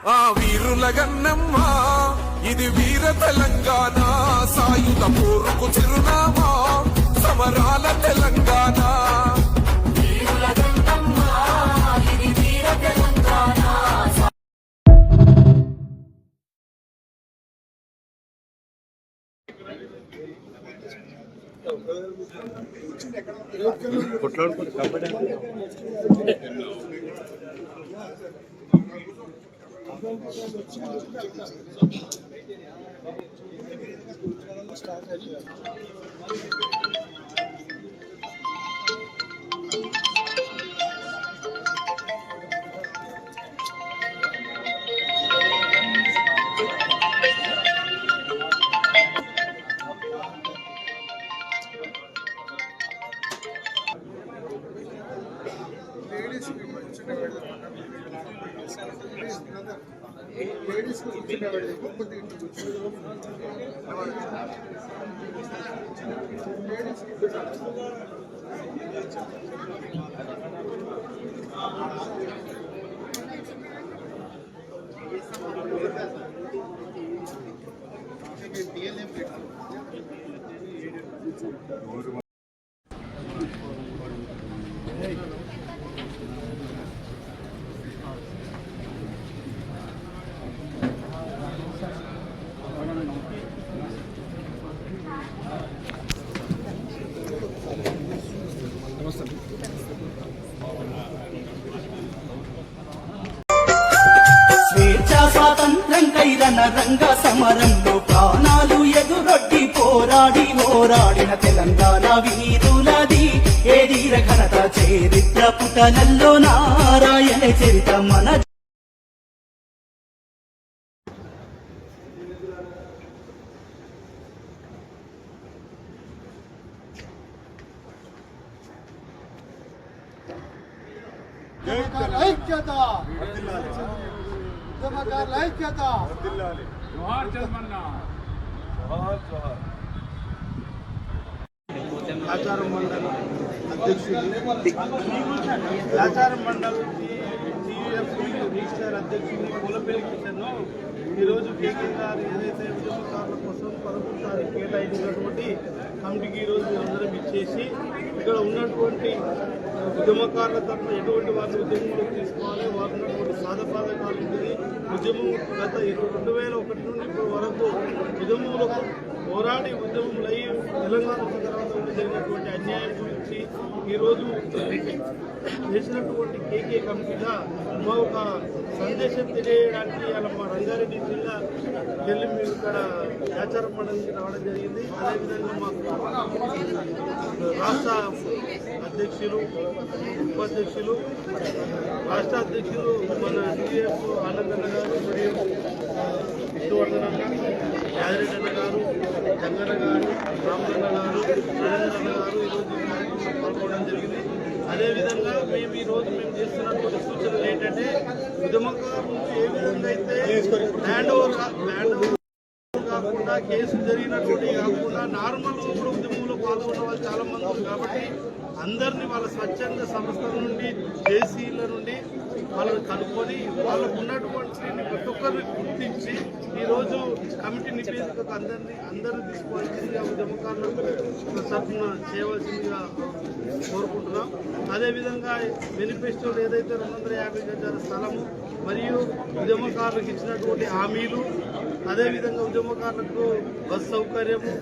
ఆ వీరుల గన్నమ్మ ఇది వీర తెలంగాణ, సాయుధ పోరుకు చిరునామా సమరాల తెలంగాణ. స్వాతంత్రం రంగ సమరంలో ప్రాణాలు ఎదురొడ్డి పోరాడిన తెలంగాణ వీరులది ఏ ధీర ఘనత చరిత్ర పుటలలో నారాయణ చరిత మన ఐక్యత ఉద్యమకారుల ఐక్యత. ఆచారం మండల్ అధ్యక్షులు, ఆచారం మండల్ రిజిస్టర్ అధ్యక్షులు పూలపల్లి కిషన్ ఈరోజు కేకే గారు ఏదైతే ఉద్యమకారుల కోసం 11 తారీఖు కేటాయించినటువంటి కమిటీకి ఈరోజు అందరం ఇచ్చేసి ఇక్కడ ఉన్నటువంటి ఉద్యమకారుల తరఫున ఎటువంటి వారిని ఉద్యమంలోకి తీసుకోవాలి, వారు ఉన్నటువంటి సాధపాదకాలు ఉంటుంది. ఉద్యమం గత 2001 నుండి ఇప్పటి వరకు ఉద్యమంలో పోరాడి ఉద్యమంలో తెలంగాణ తర్వాత జరిగినటువంటి అన్యాయం గురించి ఈరోజు చేసినటువంటి కేకే కమిటీగా మా ఒక సందేశం తెలియడానికి అలా మా రంగారెడ్డి జిల్లా ఢిల్లీ మేము ఇక్కడ ఆచారం మండలికి రావడం జరిగింది. అదేవిధంగా మాకు రాష్ట్ర అధ్యక్షులు, ఉపాధ్యక్షులు, రాష్ట్ర అధ్యక్షులు మన డిఎఫ్ ఆనందన్న గారు మరియు విష్ణువర్ధన్ అన్న, యాదిరెడ్డి అన్న గారు, జంగన్న గారు, రామన్న గారు, నరేంద్రన్న గారు ఈరోజు పాల్గొనడం జరిగింది. అదేవిధంగా మేము ఈరోజు చేస్తున్నటువంటి సూచనలు ఏంటంటే ఉద్యమకారులు ఏ విధంగా అయితే ల్యాండ్ ఓవర్ కాకుండా కేసులు జరిగినటువంటి కాకుండా నార్మల్ కూడా ఉద్యమంలో పాల్గొన్న వాళ్ళు చాలా మంది ఉన్నారు. కాబట్టి అందరినీ వాళ్ళ స్వచ్ఛంద సంస్థల నుండి జేసీల నుండి వాళ్ళని కనుక్కొని వాళ్ళకు ఉన్నటువంటి ప్రతి ఒక్కరిని గుర్తించి ఈరోజు కమిటీ నివేదికకు అందరినీ తీసుకోవాల్సిందిగా ఉద్యమకారులకు తరఫున చేయవలసిందిగా కోరుకుంటున్నాం. అదేవిధంగా మేనిఫెస్టోలో ఏదైతే 250 గజాల స్థలము మరియు ఉద్యమకారులకు ఇచ్చినటువంటి హామీలు, అదేవిధంగా ఉద్యమకారులకు బస్ సౌకర్యము,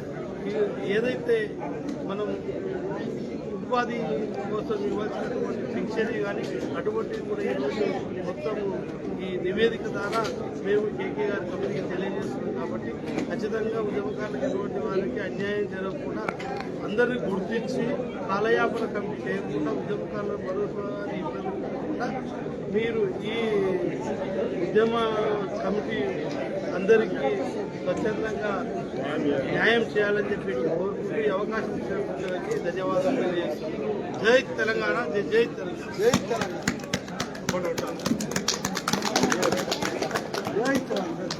ఏదైతే మనం ఉపాధి కోసం ఇవ్వాల్సినటువంటి పింఛన్ కానీ అటువంటివి కూడా ఈరోజు మొత్తం ఈ నివేదిక ద్వారా మేము కేకే గారి కమిటీకి తెలియజేస్తున్నాం. కాబట్టి ఖచ్చితంగా ఉద్యమకారులకు ఎటువంటి వారికి అన్యాయం జరగకుండా అందరినీ గుర్తించి కాలయాపన కమిటీ చేయకుండా ఉద్యమకారుల భరోసాని ఇబ్బంది పెట్టకుండా మీరు ఈ ఉద్యమ కమిటీ అందరికీ స్వచ్ఛందంగా న్యాయం చేయాలని చెప్పి కోరుకుంటూ ఈ అవకాశం ఇచ్చినందుకు ధన్యవాదాలు తెలియజేస్తున్నాను. జై తెలంగాణ, జై జై తెలంగాణ, జై తెలంగాణ, జై తెలంగాణ.